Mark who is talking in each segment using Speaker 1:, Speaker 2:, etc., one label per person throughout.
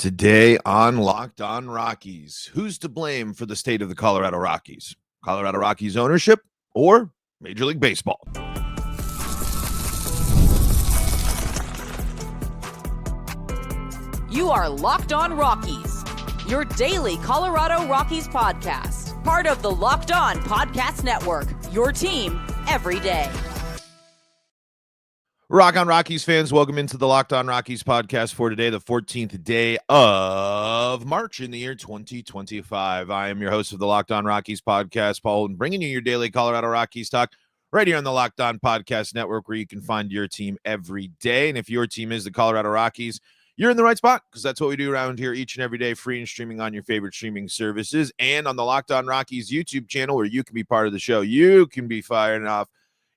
Speaker 1: Today on Locked On Rockies, who's to blame for the state of the Colorado Rockies? Colorado Rockies ownership or Major League Baseball?
Speaker 2: You are Locked On Rockies, your daily Colorado Rockies podcast. Part of the Locked On Podcast Network, your team every day.
Speaker 1: Rock on Rockies fans, welcome into the Locked On Rockies podcast for today, the 14th day of March in the year 2025. I am your host of the Locked On Rockies podcast, Paul Holden, bringing you your daily Colorado Rockies talk right here on the Locked On Podcast Network, where you can find your team every day. And if your team is the Colorado Rockies, you're in the right spot, because that's what we do around here each and every day, free and streaming on your favorite streaming services and on the Locked On Rockies YouTube channel, where you can be part of the show. You can be firing off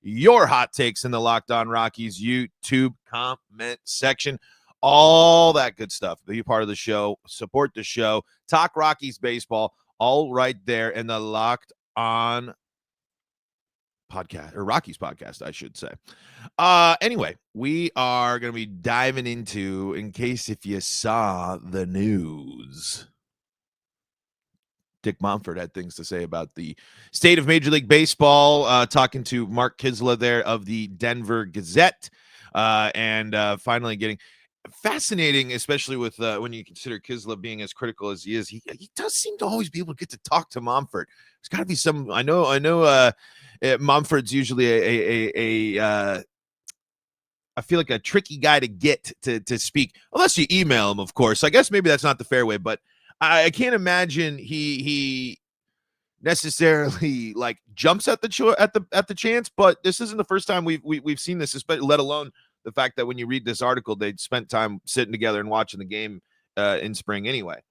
Speaker 1: your hot takes in the Locked On Rockies YouTube comment section, all that good stuff. Be a part of the show, support the show, talk Rockies baseball, all right there in the Locked On podcast, or Rockies podcast, I should say. Anyway, we are going to be diving into, in case if you saw the news, Dick Monfort had things to say about the state of Major League Baseball, talking to Mark Kiszla there of the Denver Gazette, and finally getting fascinating, especially with when you consider Kiszla being as critical as he is. He does seem to always be able to get to talk to Monfort. There's got to be some. I know. Monfort's usually I feel like a tricky guy to get to speak, unless you email him, of course. I guess maybe that's not the fair way, but I can't imagine he necessarily like jumps at the chance. But this isn't the first time we've seen this, let alone the fact that when you read this article, they'd spent time sitting together and watching the game in spring anyway.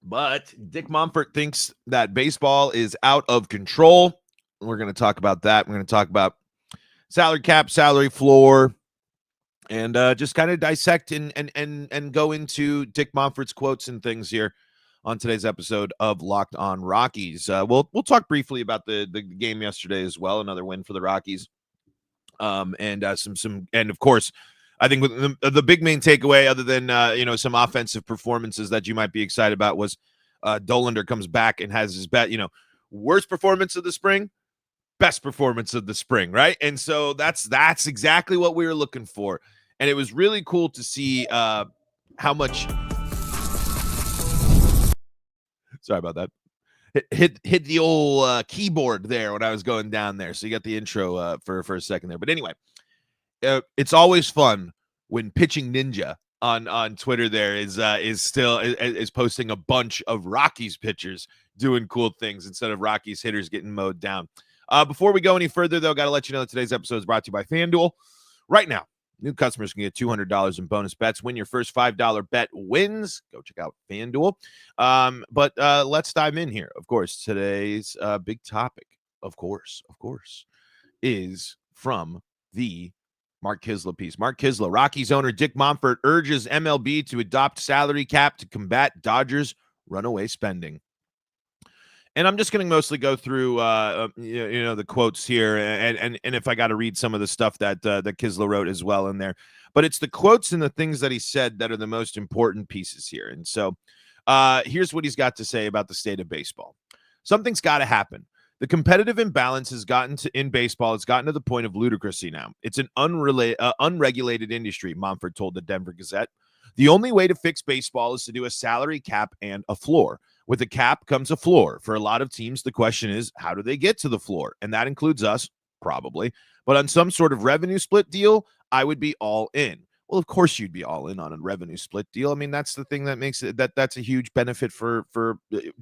Speaker 1: But Dick Monfort thinks that baseball is out of control. We're going to talk about that. We're going to talk about salary cap, salary floor, and just kind of dissect and go into Dick Monfort's quotes and things here on today's episode of Locked On Rockies. We'll talk briefly about the game yesterday as well. Another win for the Rockies, and of course, I think the big main takeaway, other than some offensive performances that you might be excited about, was Dollander comes back and has his worst performance of the spring, best performance of the spring, right? And so that's exactly what we were looking for. And it was really cool to see how much. Sorry about that. Hit the old keyboard there when I was going down there. So you got the intro for a second there. But anyway, it's always fun when Pitching Ninja on Twitter there is posting a bunch of Rockies pitchers doing cool things instead of Rockies hitters getting mowed down. Before we go any further, though, got to let you know that today's episode is brought to you by FanDuel. Right now, new customers can get $200 in bonus bets. Win your first $5 bet wins. Go check out FanDuel. But let's dive in here. Of course, today's big topic, of course, is from the Mark Kiszla piece. Mark Kiszla, Rockies owner Dick Monfort urges MLB to adopt salary cap to combat Dodgers' runaway spending. And I'm just going to mostly go through, the quotes here, and if I got to read some of the stuff that Kiszla wrote as well in there. But it's the quotes and the things that he said that are the most important pieces here. And so here's what he's got to say about the state of baseball. Something's got to happen. The competitive imbalance in baseball has gotten to the point of ludicrousy now. It's an unregulated industry, Monfort told the Denver Gazette. The only way to fix baseball is to do a salary cap and a floor. With a cap comes a floor. For a lot of teams, the question is, how do they get to the floor? And that includes us, probably. But on some sort of revenue split deal, I would be all in. Well, of course you'd be all in on a revenue split deal. I mean, that's the thing that makes it that's a huge benefit for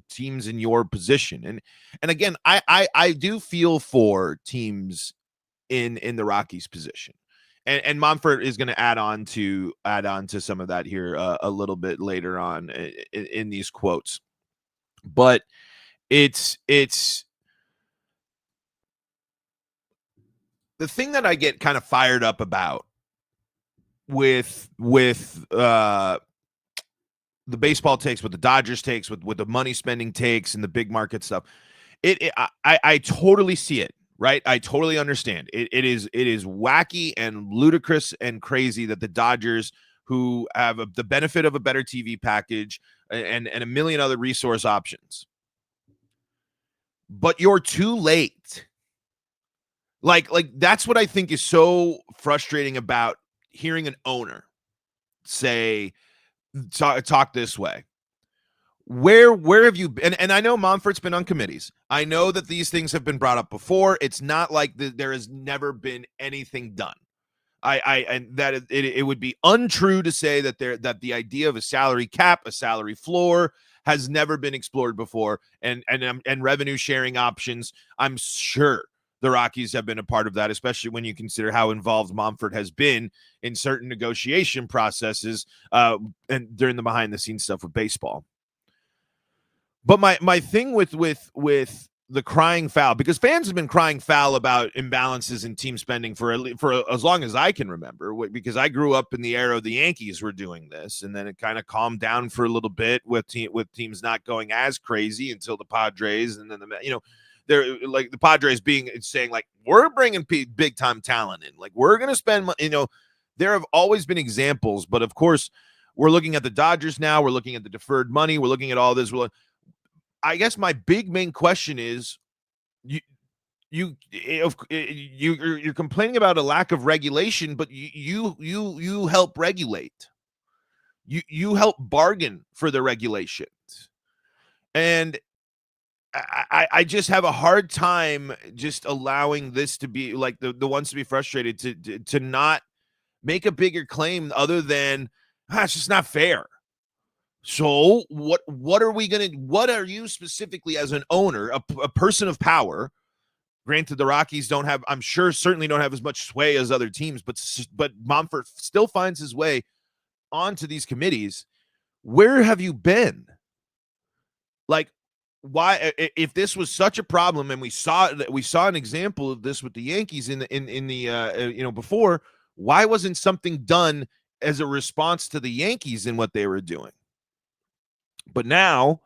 Speaker 1: teams in your position. And again, I do feel for teams in the Rockies position. And Monfort is going to add on to some of that here a little bit later on in these quotes. But it's the thing that I get kind of fired up about with the baseball takes, with the Dodgers takes, with the money spending takes and the big market stuff. I totally see it, right? I totally understand. It is wacky and ludicrous and crazy that the Dodgers who have the benefit of a better TV package and a million other resource options. But you're too late. Like that's what I think is so frustrating about hearing an owner say, talk this way. Where have you been? And I know Monfort's been on committees. I know that these things have been brought up before. It's not like there has never been anything done. And that it would be untrue to say that that the idea of a salary cap, a salary floor, has never been explored before, and revenue sharing options. I'm sure the Rockies have been a part of that, especially when you consider how involved Monfort has been in certain negotiation processes and during the behind the scenes stuff with baseball. But my thing with the crying foul, because fans have been crying foul about imbalances in team spending for as long as I can remember, because I grew up in the era of the Yankees were doing this, and then it kind of calmed down for a little bit with teams not going as crazy until the Padres, and then they're like the Padres saying like, we're bringing big time talent in, like we're gonna spend money. There have always been examples, but of course we're looking at the Dodgers now. We're looking at the deferred money. We're looking at all this. I guess my main question is, you're complaining about a lack of regulation, but you help regulate. You help bargain for the regulations, and I just have a hard time just allowing this to be like the ones to be frustrated to not make a bigger claim other than it's just not fair. So what are you specifically as an owner, a person of power? Granted, the Rockies certainly don't have as much sway as other teams, but Monfort still finds his way onto these committees. Where have you been? Like, why, if this was such a problem, and we saw an example of this with the Yankees in the before, why wasn't something done as a response to the Yankees in what they were doing? But now,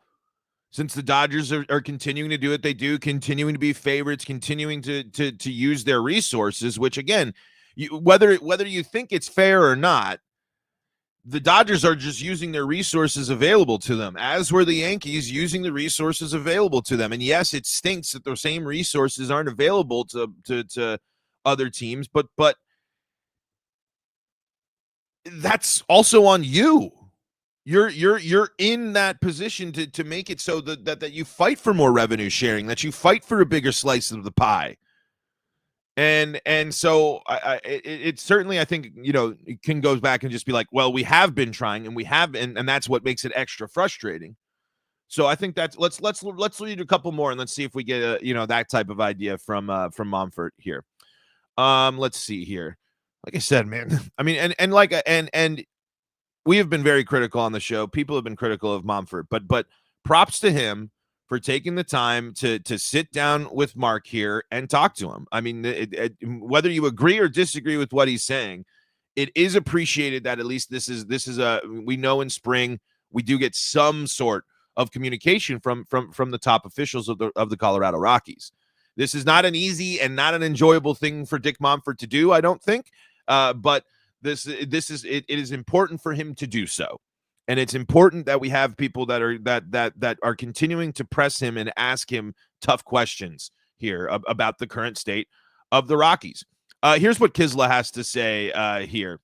Speaker 1: since the Dodgers are continuing to do what they do, continuing to be favorites, continuing to use their resources, which again, whether you think it's fair or not, the Dodgers are just using their resources available to them, as were the Yankees using the resources available to them. And yes, it stinks that those same resources aren't available to other teams, but that's also on you. You're in that position to make it so that you fight for more revenue sharing, that you fight for a bigger slice of the pie. And so it certainly, I think, it can go back and just be like, well, we have been trying, and we have, and that's what makes it extra frustrating. So I think that's let's read a couple more and let's see if we get that type of idea from Monfort here. Let's see here. Like I said, man, I mean, and we have been very critical on the show. People have been critical of Monfort, but props to him for taking the time to sit down with Mark here and talk to him. I mean, whether you agree or disagree with what he's saying, it is appreciated that at least this is we know in spring we do get some sort of communication from the top officials of the Colorado Rockies. This is not an easy and not an enjoyable thing for Dick Monfort to do, I don't think, but it is important for him to do so. And it's important that we have people that are continuing to press him and ask him tough questions here about the current state of the Rockies. Here's what Kiszla has to say here.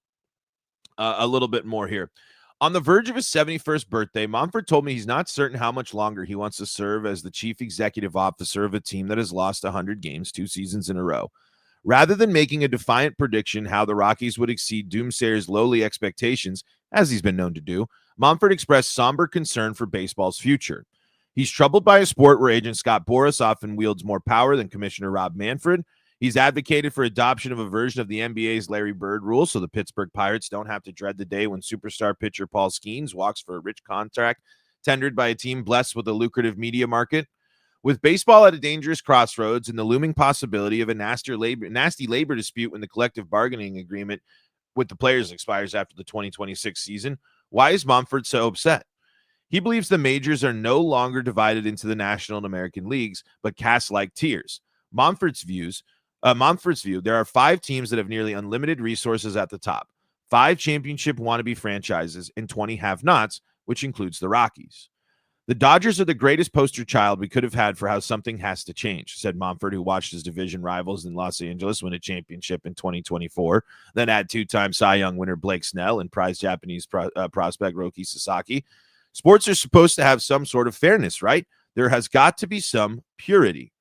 Speaker 1: A little bit more here. On the verge of his 71st birthday, Monfort told me he's not certain how much longer he wants to serve as the chief executive officer of a team that has lost 100 games 2 seasons in a row. Rather than making a defiant prediction how the Rockies would exceed Doomsayer's lowly expectations, as he's been known to do, Monfort expressed somber concern for baseball's future. He's troubled by a sport where agent Scott Boras often wields more power than Commissioner Rob Manfred. He's advocated for adoption of a version of the NBA's Larry Bird rule so the Pittsburgh Pirates don't have to dread the day when superstar pitcher Paul Skeens walks for a rich contract tendered by a team blessed with a lucrative media market. With baseball at a dangerous crossroads and the looming possibility of a nasty labor dispute when the collective bargaining agreement with the players expires after the 2026 season, why is Monfort so upset? He believes the majors are no longer divided into the National and American leagues, but cast like tiers. Monfort's view, there are 5 teams that have nearly unlimited resources at the top. 5 championship wannabe franchises, and 20 have-nots, which includes the Rockies. The Dodgers are the greatest poster child we could have had for how something has to change, said Monfort, who watched his division rivals in Los Angeles win a championship in 2024, then had 2-time Cy Young winner Blake Snell and prize Japanese prospect Roki Sasaki. Sports are supposed to have some sort of fairness, right? There has got to be some purity.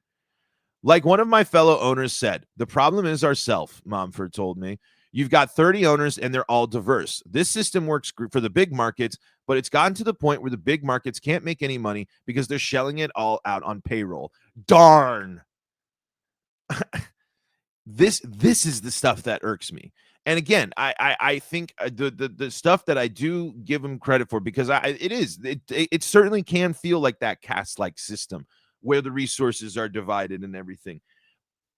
Speaker 1: Like one of my fellow owners said, the problem is ourself, Monfort told me. You've got 30 owners and they're all diverse. This system works for the big markets, but it's gotten to the point where the big markets can't make any money because they're shelling it all out on payroll. Darn. This is the stuff that irks me. And again, I think the stuff that I do give him credit for, because it certainly can feel like that caste-like system where the resources are divided and everything.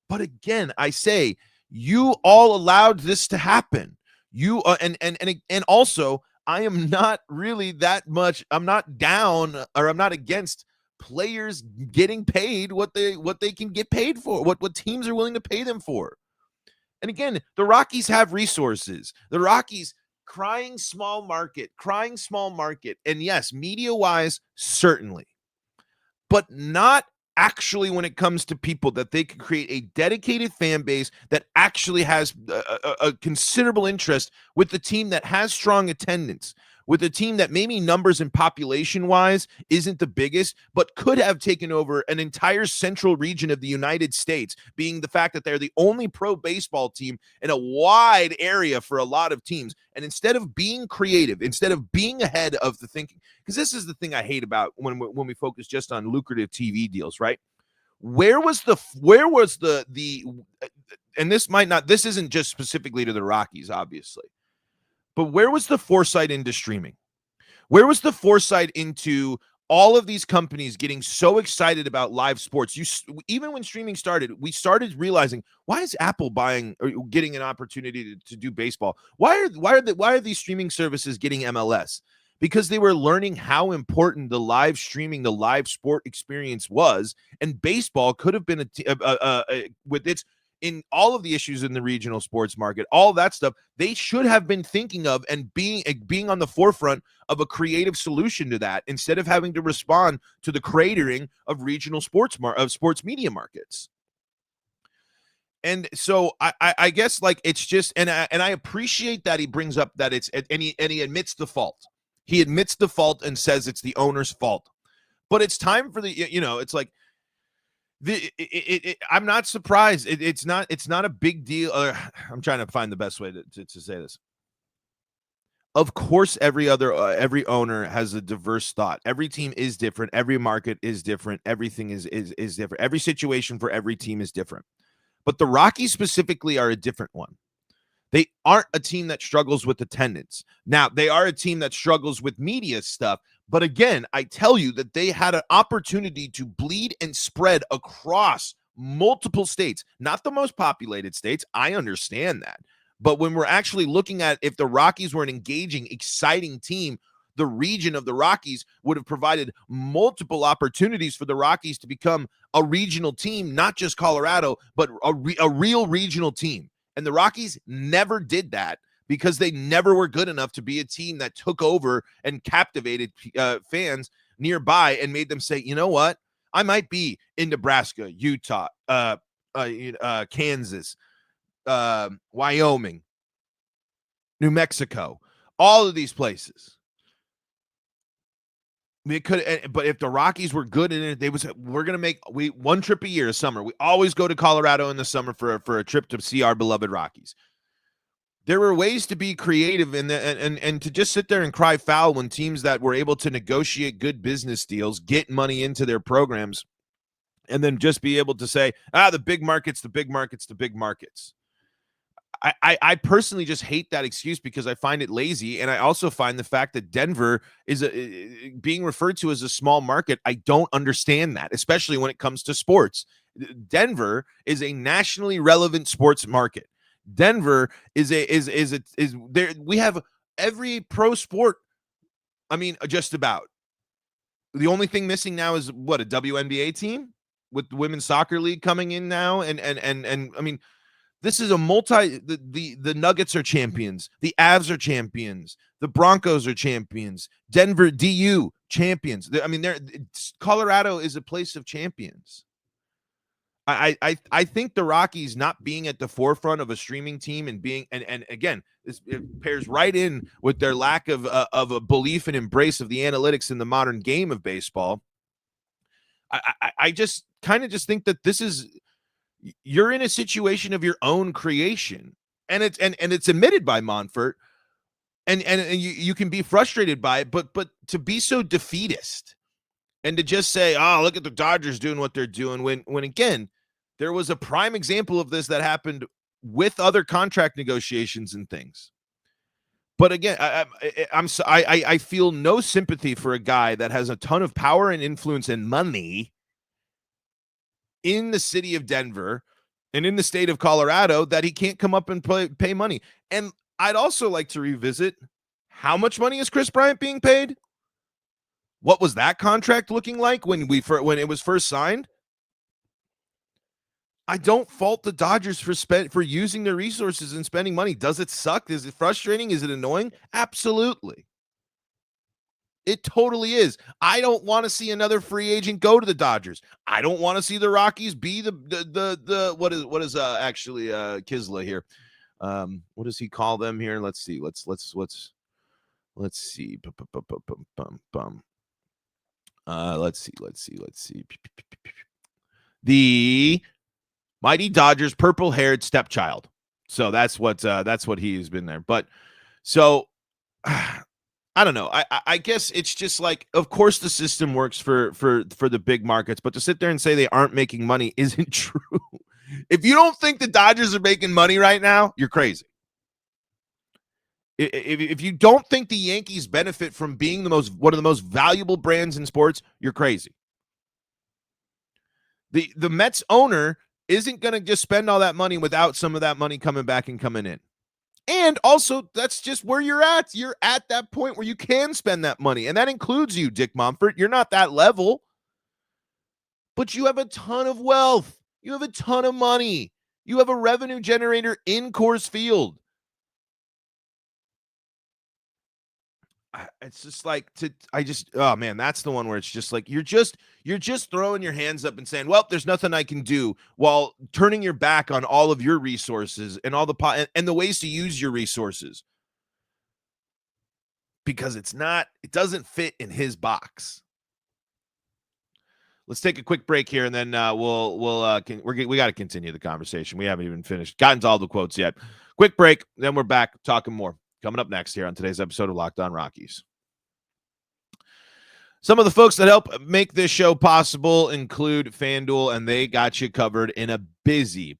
Speaker 1: But again, I say, you all allowed this to happen. You and also, I am not really that much. I'm not down, or I'm not against players getting paid what they can get paid for, what teams are willing to pay them for. And again, the Rockies have resources. The Rockies crying small market. And yes, media-wise, certainly. But not actually when it comes to people that they could create a dedicated fan base that actually has a considerable interest with the team that has strong attendance, with a team that maybe numbers and population wise isn't the biggest, but could have taken over an entire central region of the United States, being the fact that they're the only pro baseball team in a wide area for a lot of teams. And instead of being creative, instead of being ahead of the thinking, because this is the thing I hate about when we focus just on lucrative TV deals, right? Where was the and this isn't just specifically to the Rockies, obviously, but where was the foresight into streaming? Where was the foresight into all of these companies getting so excited about live sports? Even when streaming started, we started realizing, why is Apple buying or getting an opportunity to do baseball? Why are these streaming services getting MLS? Because they were learning how important the live streaming, the live sport experience was, and baseball could have been with its in all of the issues in the regional sports market, all that stuff. They should have been thinking of and being on the forefront of a creative solution to that, instead of having to respond to the cratering of regional sports media markets. And so I guess, like, it's just, and I appreciate that he brings up that it's, and he admits the fault. He admits the fault and says it's the owner's fault. But it's time for it's like, I'm not surprised. It's not a big deal. I'm trying to find the best way to say this. Of course, every owner has a diverse thought. Every team is different. Every market is different. Everything is different. Every situation for every team is different. But the Rockies specifically are a different one. They aren't a team that struggles with attendance. Now, they are a team that struggles with media stuff. But again, I tell you that they had an opportunity to bleed and spread across multiple states, not the most populated states. I understand that. But when we're actually looking at if the Rockies were an engaging, exciting team, the region of the Rockies would have provided multiple opportunities for the Rockies to become a regional team, not just Colorado, but a real regional team. And the Rockies never did that because they never were good enough to be a team that took over and captivated fans nearby and made them say, you know what? I might be in Nebraska, Utah, Kansas, Wyoming, New Mexico, all of these places. We could, but if the Rockies were good in it, we're going to make one trip a year, summer. We always go to Colorado in the summer for a trip to see our beloved Rockies. There were ways to be creative and to just sit there and cry foul when teams that were able to negotiate good business deals, get money into their programs, and then just be able to say, the big markets, the big markets, the big markets. I personally just hate that excuse because I find it lazy. And I also find the fact that Denver is being referred to as a small market. I don't understand that, especially when it comes to sports. Denver is a nationally relevant sports market. Denver is there. We have every pro sport. I mean, just about. The only thing missing now is a WNBA team with the women's soccer league coming in now. And I mean, This is a the Nuggets are champions. The Avs are champions. The Broncos are champions. Denver DU champions. I mean, Colorado is a place of champions. I think the Rockies not being at the forefront of a streaming team and being and again, it pairs right in with their lack of a belief and embrace of the analytics in the modern game of baseball. I just kind of just think that this is, you're in a situation of your own creation, and it's admitted by Monfort, and you can be frustrated by it, but to be so defeatist and to just say, oh, look at the Dodgers doing what they're doing, when again, there was a prime example of this that happened with other contract negotiations and things. But again, I feel no sympathy for a guy that has a ton of power and influence and money in the city of Denver and in the state of Colorado that he can't come up and pay money. And I'd also like to revisit, how much money is Chris Bryant being paid? What was that contract looking like when it was first signed? I don't fault the Dodgers for using their resources and spending money. Does it suck? Is it frustrating? Is it annoying? Absolutely. It totally is. I don't want to see another free agent go to the Dodgers. I don't want to see the Rockies be the what is actually Kiszla here. What does he call them here? Let's see. Let's see. Let's see. The mighty Dodgers purple-haired stepchild. So that's what he's been there. But so I don't know. I guess it's just like, of course the system works for the big markets, but to sit there and say they aren't making money isn't true. If you don't think the Dodgers are making money right now, you're crazy. If you don't think the Yankees benefit from being one of the most valuable brands in sports, you're crazy. The Mets owner isn't going to just spend all that money without some of that money coming back and coming in. And also, that's just where you're at. You're at that point where you can spend that money. And that includes you, Dick Monfort. You're not that level. But you have a ton of wealth. You have a ton of money. You have a revenue generator in Coors Field. It's just like oh man, that's the one where it's just like you're just throwing your hands up and saying, well, there's nothing I can do, while turning your back on all of your resources and all and the ways to use your resources, because it doesn't fit in his box. Let's take a quick break here, and then we got to continue the conversation. We haven't even gotten to all the quotes yet. Quick break, then we're back talking more. Coming up next here on today's episode of Locked On Rockies. Some of the folks that help make this show possible include FanDuel, and they got you covered in a busy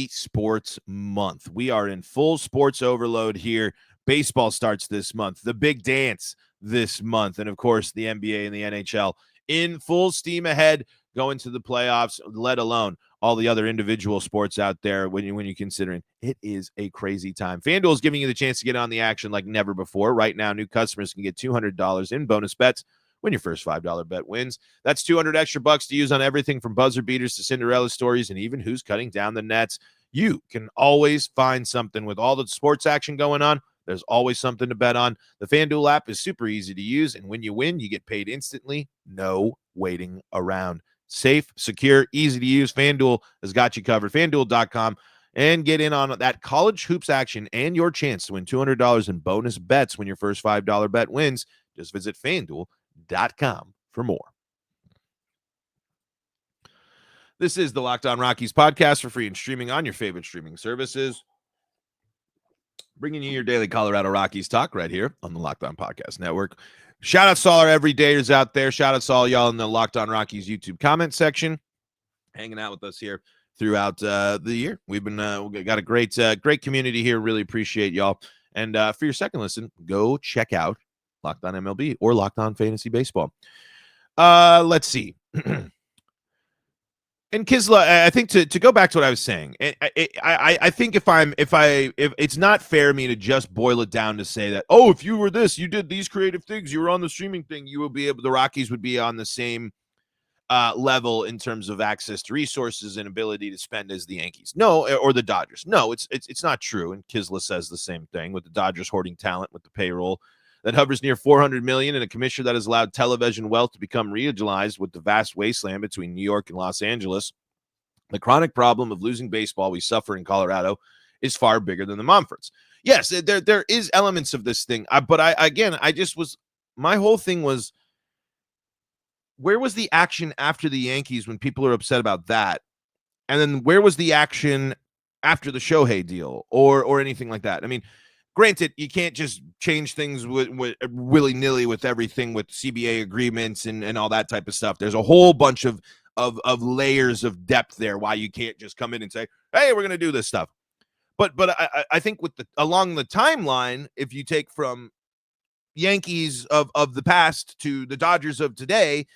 Speaker 1: sports month. We are in full sports overload here. Baseball starts this month, the big dance this month, and of course the NBA and the NHL in full steam ahead, going to the playoffs, let alone all the other individual sports out there. When you're considering, it is a crazy time. FanDuel is giving you the chance to get on the action like never before. Right now, new customers can get $200 in bonus bets when your first $5 bet wins. That's 200 extra bucks to use on everything from buzzer beaters to Cinderella stories and even who's cutting down the nets. You can always find something with all the sports action going on. There's always something to bet on. The FanDuel app is super easy to use, and when you win, you get paid instantly. No waiting around. Safe, secure, easy to use. FanDuel has got you covered. FanDuel.com, and get in on that college hoops action and your chance to win $200 in bonus bets when your first $5 bet wins. Just visit FanDuel.com for more. This is the Locked On Rockies podcast for free and streaming on your favorite streaming services. Bringing you your daily Colorado Rockies talk right here on the Locked On Podcast Network. Shout out to all our everydayers out there. Shout out to all y'all in the Locked On Rockies YouTube comment section, hanging out with us here throughout the year. We've got a great community here. Really appreciate y'all. And for your second listen, go check out Locked On MLB or Locked On Fantasy Baseball. Let's see. And Kiszla, I think to go back to what I was saying, I think if it's not fair of me to just boil it down to say that, oh, if you were this, you did these creative things, you were on the streaming thing, the Rockies would be on the same level in terms of access to resources and ability to spend as the Yankees. No, or the Dodgers. No, it's not true. And Kiszla says the same thing, with the Dodgers hoarding talent with the payroll that hovers near $400 million and a commissioner that has allowed television wealth to become regionalized with the vast wasteland between New York and Los Angeles. The chronic problem of losing baseball we suffer in Colorado is far bigger than the Monforts. Yes, there is elements of this thing. My whole thing was, where was the action after the Yankees when people are upset about that? And then where was the action after the Shohei deal or anything like that? I mean, granted, you can't just change things with willy-nilly with everything with CBA agreements and all that type of stuff. There's a whole bunch of layers of depth there why you can't just come in and say, hey, we're going to do this stuff. But I think along the timeline, if you take from Yankees of the past to the Dodgers of today,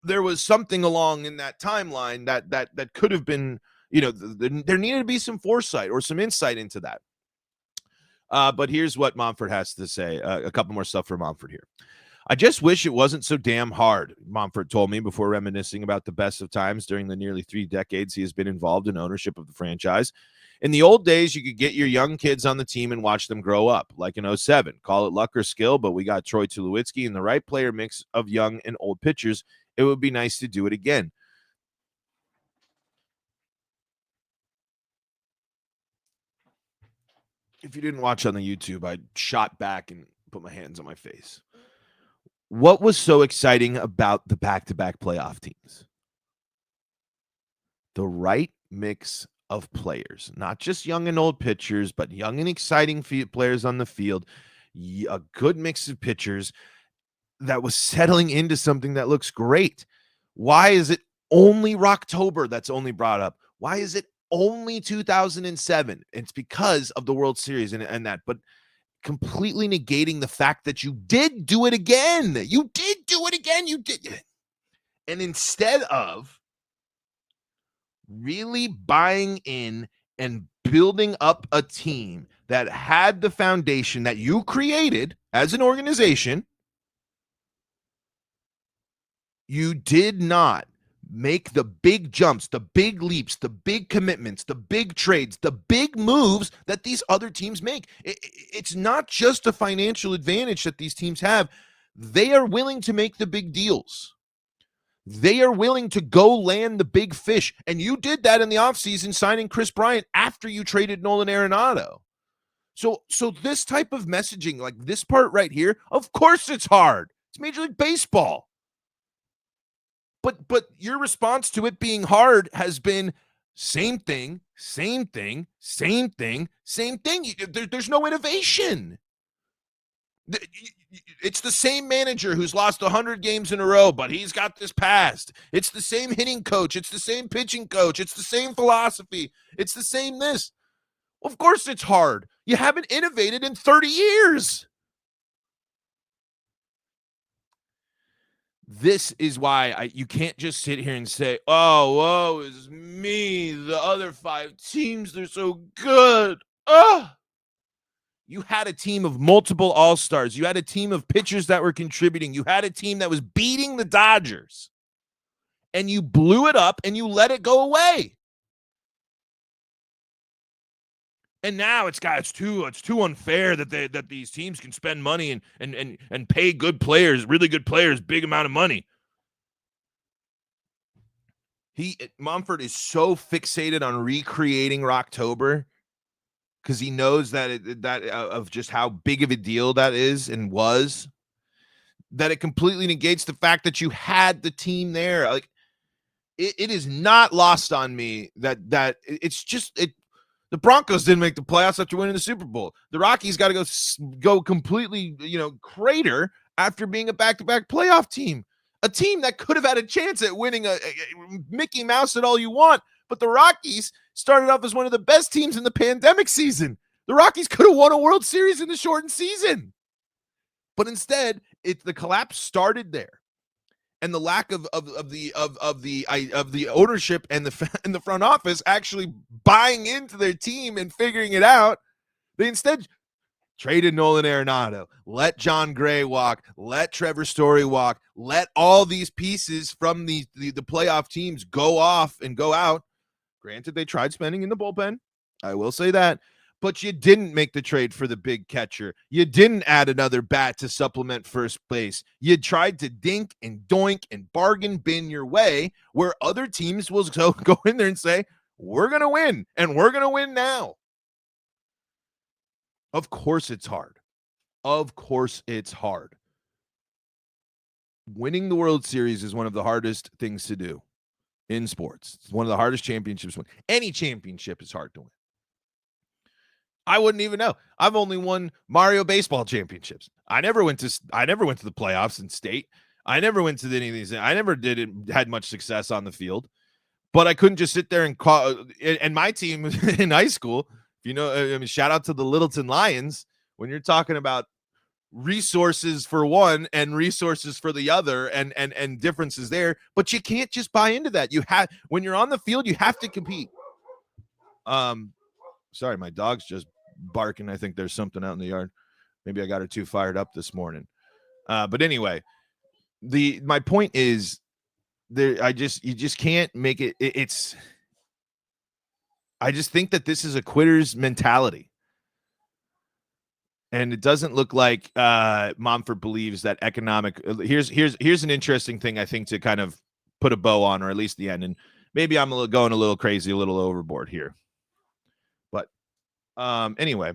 Speaker 1: there was something along in that timeline that could have been, there needed to be some foresight or some insight into that. But here's what Monfort has to say. A couple more stuff for Monfort here. I just wish it wasn't so damn hard, Monfort told me before reminiscing about the best of times during the nearly 3 decades he has been involved in ownership of the franchise. In the old days, you could get your young kids on the team and watch them grow up, like in 07. Call it luck or skill, but we got Troy Tulowitzki and the right player mix of young and old pitchers. It would be nice to do it again. If you didn't watch on the YouTube, I shot back and put my hands on my face. What was so exciting about the back-to-back playoff teams? The right mix of players, not just young and old pitchers, but young and exciting players on the field, a good mix of pitchers that was settling into something that looks great. Why is it only Rocktober that's only brought up? Why is it only 2007? It's because of the World Series and that, but completely negating the fact that you did do it again. You did do it again. You did. And instead of really buying in and building up a team that had the foundation that you created as an organization, you did not make the big jumps, the big leaps, the big commitments, the big trades, the big moves that these other teams make. It's not just a financial advantage that these teams have. They are willing to make the big deals. They are willing to go land the big fish. And you did that in the offseason, signing Chris Bryant after you traded Nolan Arenado. So this type of messaging, like this part right here, of course it's hard. It's Major League Baseball. But your response to it being hard has been same thing, same thing, same thing, same thing. There's no innovation. It's the same manager who's lost 100 games in a row, but he's got this past. It's the same hitting coach. It's the same pitching coach. It's the same philosophy. It's the same this. Of course it's hard. You haven't innovated in 30 years. This is why you can't just sit here and say, oh, woe is me. The other 5 teams, they're so good. Oh. You had a team of multiple all-stars. You had a team of pitchers that were contributing. You had a team that was beating the Dodgers. And you blew it up and you let it go away. And now it's too unfair that these teams can spend money and pay good players, really good players, big amount of money. Monfort is so fixated on recreating Rocktober because he knows of just how big of a deal that is and was, that it completely negates the fact that you had the team there. Like it is not lost on me that it's just it. The Broncos didn't make the playoffs after winning the Super Bowl. The Rockies got to go completely, crater after being a back-to-back playoff team. A team that could have had a chance at winning a Mickey Mouse at all you want, but the Rockies started off as one of the best teams in the pandemic season. The Rockies could have won a World Series in the shortened season. But instead, the collapse started there. And the lack of the ownership and the front office actually buying into their team and figuring it out, they instead Traded Nolan Arenado. Let John Gray walk. Let Trevor Story walk. Let all these pieces from the playoff teams go off and go out. Granted, they tried spending in the bullpen. I will say that. But you didn't make the trade for the big catcher. You didn't add another bat to supplement first base. You tried to dink and doink and bargain bin your way where other teams will go in there and say, we're going to win, and we're going to win now. Of course it's hard. Of course it's hard. Winning the World Series is one of the hardest things to do in sports. It's one of the hardest championships to win. Any championship is hard to win. I wouldn't even know. I've only won Mario baseball championships. I never went to the playoffs in state. I never went to any of these. I never had much success on the field. But I couldn't just sit there and call. And my team in high school, shout out to the Littleton Lions. When you're talking about resources for one and resources for the other, and differences there, but you can't just buy into that. When you're on the field, you have to compete. Sorry, my dog's just barking. I think there's something out in the yard. Maybe I got her too fired up this morning. But anyway, my point is you just can't make it. I just think that this is a quitter's mentality. And it doesn't look like Monfort believes that economic. Here's an interesting thing I think to kind of put a bow on, or at least the end. And maybe I'm going a little crazy, a little overboard here. But anyway,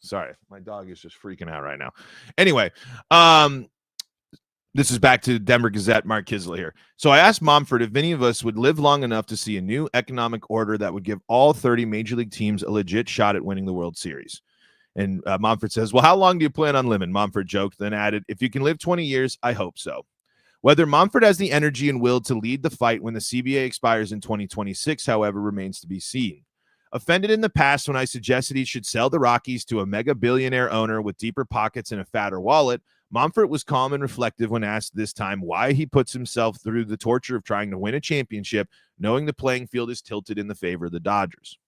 Speaker 1: sorry, my dog is just freaking out right now. Anyway, this is back to Denver Gazette, Mark Kiszla here. So I asked Monfort if any of us would live long enough to see a new economic order that would give all 30 major league teams a legit shot at winning the World Series. And Monfort says, well, how long do you plan on living? Monfort joked, then added, if you can live 20 years, I hope so. Whether Monfort has the energy and will to lead the fight when the CBA expires in 2026, however, remains to be seen. Offended in the past when I suggested he should sell the Rockies to a mega billionaire owner with deeper pockets and a fatter wallet, Monfort was calm and reflective when asked this time why he puts himself through the torture of trying to win a championship, knowing the playing field is tilted in the favor of the Dodgers.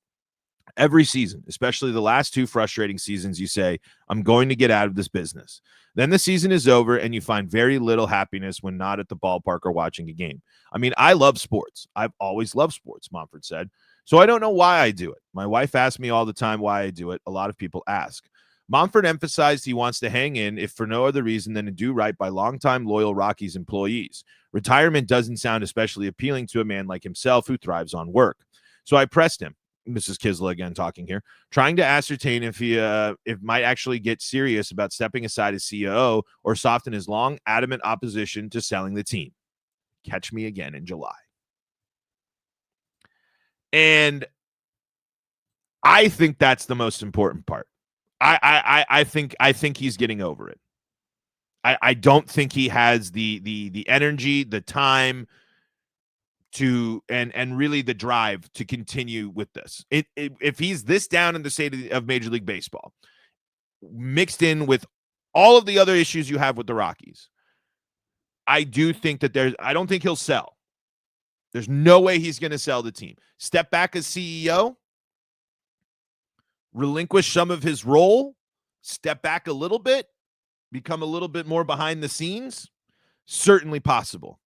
Speaker 1: Every season, especially the last two frustrating seasons, you say, I'm going to get out of this business. Then the season is over and you find very little happiness when not at the ballpark or watching a game. I mean, I love sports. I've always loved sports, Monfort said. So I don't know why I do it. My wife asks me all the time why I do it. A lot of people ask. Monfort emphasized he wants to hang in, if for no other reason than to do right by longtime loyal Rockies employees. Retirement doesn't sound especially appealing to a man like himself who thrives on work. So I pressed him. Mrs. Kiszla again talking here, trying to ascertain if he might actually get serious about stepping aside as CEO or soften his long, adamant opposition to selling the team. Catch me again in July. And I think that's the most important part. I think he's getting over it. I don't think he has the energy, the time to and really the drive to continue with this. If he's this down in the state of Major League Baseball, mixed in with all of the other issues you have with the Rockies, I do think that I don't think he'll sell. There's no way he's going to sell the team. Step back as CEO, relinquish some of his role, step back a little bit, become a little bit more behind the scenes, certainly possible.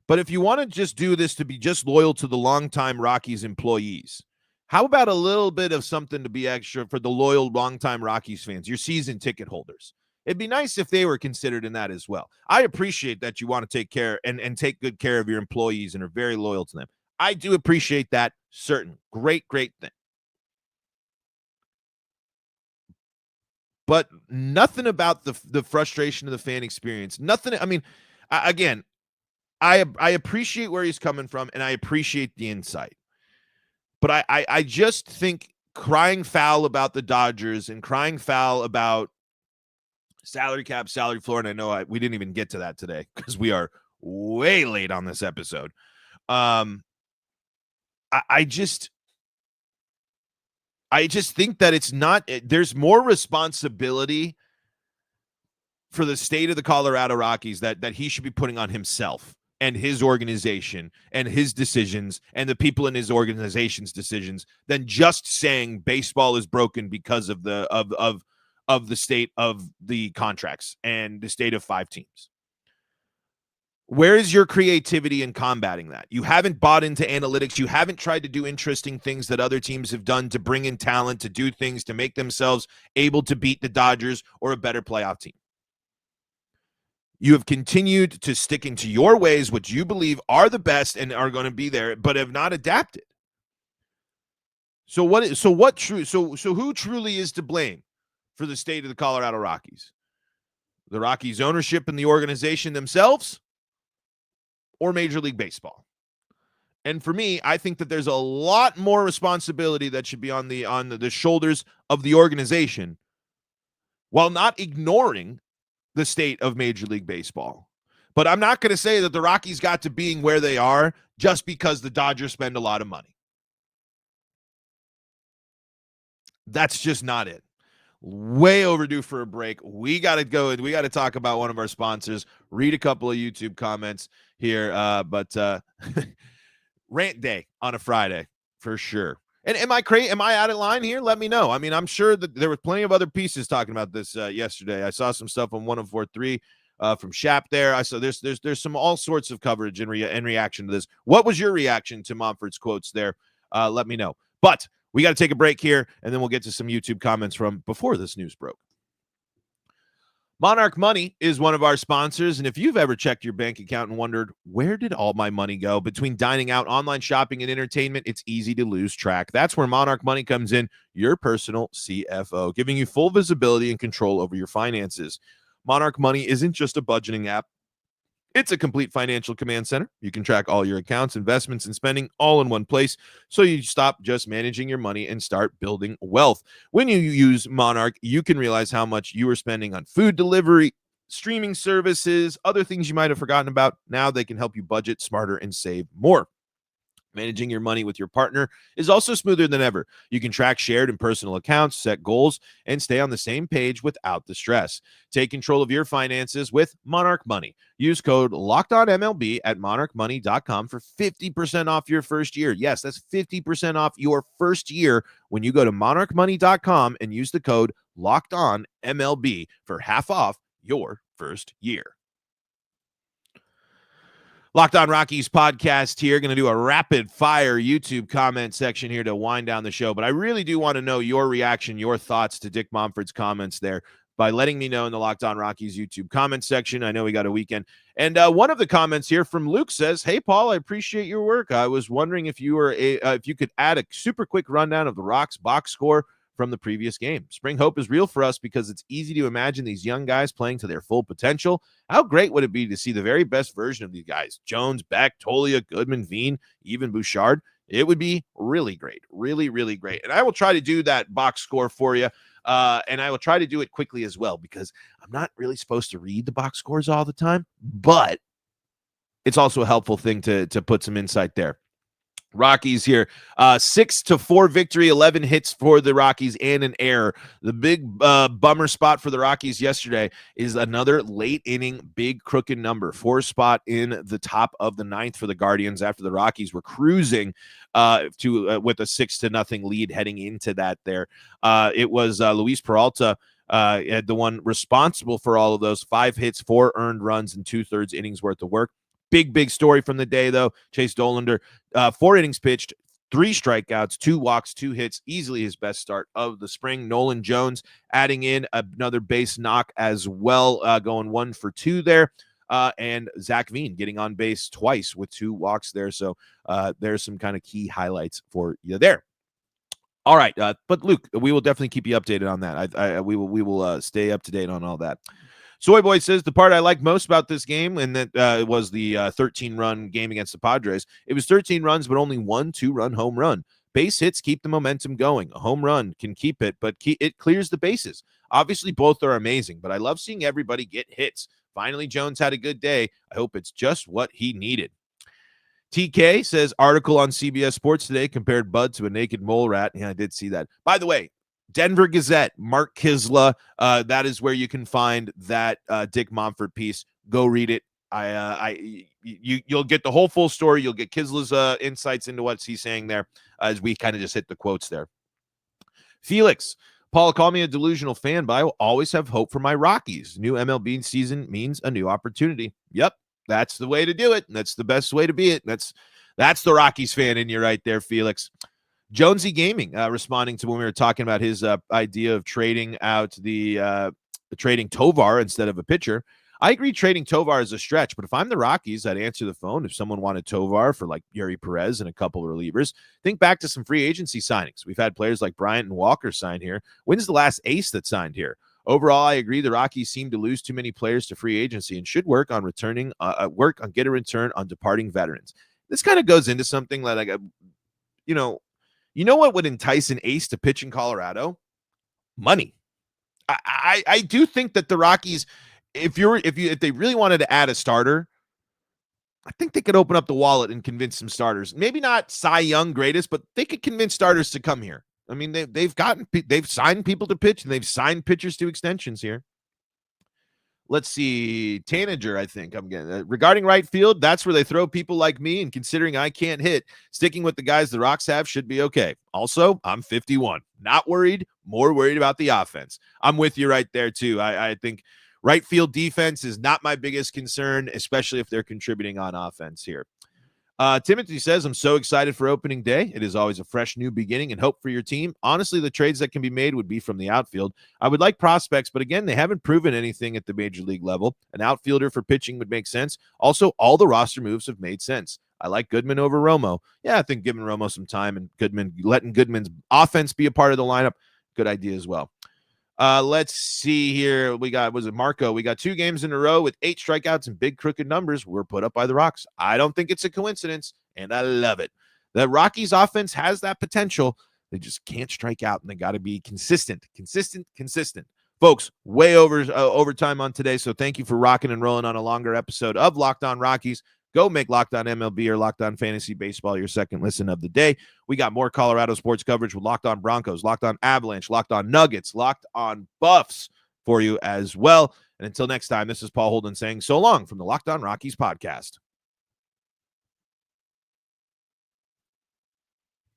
Speaker 1: But if you want to just do this to be just loyal to the longtime Rockies employees, how about a little bit of something to be extra for the loyal longtime Rockies fans, your season ticket holders? It'd be nice if they were considered in that as well. I appreciate that you want to take care and take good care of your employees and are very loyal to them. I do appreciate that. Certain. Great thing. But nothing about the frustration of the fan experience. Nothing. I mean, again, I appreciate where he's coming from, and I appreciate the insight. But I just think crying foul about the Dodgers and crying foul about salary cap, salary floor, and I know we didn't even get to that today because we are way late on this episode. I just think that it's not. There's more responsibility for the state of the Colorado Rockies that he should be putting on himself. and his organization and his decisions and the people in his organization's decisions than just saying baseball is broken because of the state of the contracts and the state of 5 teams. Where is your creativity in combating that? You haven't bought into analytics. You haven't tried to do interesting things that other teams have done to bring in talent, to do things to make themselves able to beat the Dodgers or a better playoff team. You have continued to stick into your ways, which you believe are the best and are going to be there, but have not adapted. So who truly is to blame for the state of the Colorado Rockies? The Rockies ownership and the organization themselves, or Major League Baseball? And for me, I think that there's a lot more responsibility that should be on the shoulders of the organization, while not ignoring the state of Major League Baseball. But I'm not going to say that the Rockies got to being where they are just because the Dodgers spend a lot of money. That's just not it. Way overdue for a break. We got to go and we got to talk about one of our sponsors, read a couple of YouTube comments here. But rant day on a Friday for sure. And am I out of line here? Let me know. I mean, I'm sure that there were plenty of other pieces talking about this yesterday. I saw some stuff on 104.3 from Shap there. I saw there's some all sorts of coverage in reaction to this. What was your reaction to Monfort's quotes there? Let me know. But we got to take a break here, and then we'll get to some YouTube comments from before this news broke. Monarch Money is one of our sponsors, and if you've ever checked your bank account and wondered, where did all my money go? Between dining out, online shopping, and entertainment, it's easy to lose track. That's where Monarch Money comes in, your personal CFO, giving you full visibility and control over your finances. Monarch Money isn't just a budgeting app. It's a complete financial command center. You can track all your accounts, investments, and spending all in one place, so you stop just managing your money and start building wealth. When you use Monarch, you can realize how much you are spending on food delivery, streaming services, other things you might have forgotten about. Now they can help you budget smarter and save more. Managing your money with your partner is also smoother than ever. You can track shared and personal accounts, set goals, and stay on the same page without the stress. Take control of your finances with Monarch Money. Use code LOCKEDONMLB at monarchmoney.com for 50% off your first year. Yes, that's 50% off your first year when you go to monarchmoney.com and use the code LOCKEDONMLB for half off your first year. Locked On Rockies podcast here. Going to do a rapid fire YouTube comment section here to wind down the show. But I really do want to know your reaction, your thoughts to Dick Monfort's comments there by letting me know in the Locked On Rockies YouTube comment section. I know we got a weekend. And one of the comments here from Luke says, "Hey, Paul, I appreciate your work. I was wondering if you could add a super quick rundown of the Rocks box score from the previous game. Spring hope is real for us because it's easy to imagine these young guys playing to their full potential. How great would it be to see the very best version of these guys? Jones, Beck, Tolia, Goodman, Veen, even Bouchard. It would be really great. Really, really great. And I will try to do that box score for you. And I will try to do it quickly as well, because I'm not really supposed to read the box scores all the time, but it's also a helpful thing to put some insight there. Rockies here, 6-4 victory, 11 hits for the Rockies and an error. The big bummer spot for the Rockies yesterday is another late inning, big crooked number, 4 spot in the top of the 9th for the Guardians after the Rockies were cruising with a 6-0 lead heading into that there. It was Luis Peralta, the one responsible for all of those 5 hits, 4 earned runs, and 2/3 innings worth of work. Big story from the day, though. Chase Dollander, 4 innings pitched, 3 strikeouts, 2 walks, 2 hits, easily his best start of the spring. Nolan Jones adding in another base knock as well, going 1 for 2 there. And Zach Veen getting on base twice with 2 walks there. So there's some kind of key highlights for you there. All right, but Luke, we will definitely keep you updated on that. We will stay up to date on all that. Soy Boy says the part I like most about this game, and that was the 13-run game against the Padres. It was 13 runs, but only 1 2-run home run. Base hits keep the momentum going. A home run can keep it, but it clears the bases. Obviously, both are amazing, but I love seeing everybody get hits. Finally, Jones had a good day. I hope it's just what he needed. TK says, article on CBS Sports today compared Bud to a naked mole rat. Yeah, I did see that. By the way, Denver Gazette, Mark Kiszla, that is where you can find that Dick Monfort piece. Go read it. You'll get the whole full story. You'll get Kiszla's insights into what he's saying there as we kind of just hit the quotes there. Felix, Paul, call me a delusional fan, but I will always have hope for my Rockies. New MLB season means a new opportunity. Yep, that's the way to do it. That's the best way to be it. That's the Rockies fan in you right there, Felix. Jonesy Gaming, responding to when we were talking about his idea of trading out trading Tovar instead of a pitcher. I agree trading Tovar is a stretch, but if I'm the Rockies, I'd answer the phone if someone wanted Tovar for like Yuri Perez and a couple of relievers. Think back to some free agency signings. We've had players like Bryant and Walker sign here. When's the last ace that signed here? Overall, I agree the Rockies seem to lose too many players to free agency and should work on getting a return on departing veterans. This kind of goes into something that you know what would entice an ace to pitch in Colorado? Money. I do think that the Rockies, if they really wanted to add a starter, I think they could open up the wallet and convince some starters. Maybe not Cy Young greatest, but they could convince starters to come here. I mean, they've signed people to pitch and they've signed pitchers to extensions here. Let's see, Tanager, I think I'm getting regarding right field. That's where they throw people like me, and considering I can't hit, sticking with the guys the Rocks have should be okay. Also, I'm 51, not worried, more worried about the offense. I'm with you right there too. I think right field defense is not my biggest concern, especially if they're contributing on offense here. Timothy says, I'm so excited for opening day. It is always a fresh new beginning and hope for your team. Honestly, the trades that can be made would be from the outfield. I would like prospects, but again, they haven't proven anything at the major league level. An outfielder for pitching would make sense. Also, all the roster moves have made sense. I like Goodman over Romo. Yeah, I think giving Romo some time and letting Goodman's offense be a part of the lineup, good idea as well. Let's see here. Was it Marco? We got 2 games in a row with 8 strikeouts and big crooked numbers were put up by the Rocks. I don't think it's a coincidence, and I love it. The Rockies offense has that potential. They just can't strike out, and they got to be consistent. Folks, way over time on today, so thank you for rocking and rolling on a longer episode of Locked On Rockies. Go make Locked On MLB or Locked On Fantasy Baseball your second listen of the day. We got more Colorado sports coverage with Locked On Broncos, Locked On Avalanche, Locked On Nuggets, Locked On Buffs for you as well. And until next time, this is Paul Holden saying so long from the Locked On Rockies podcast.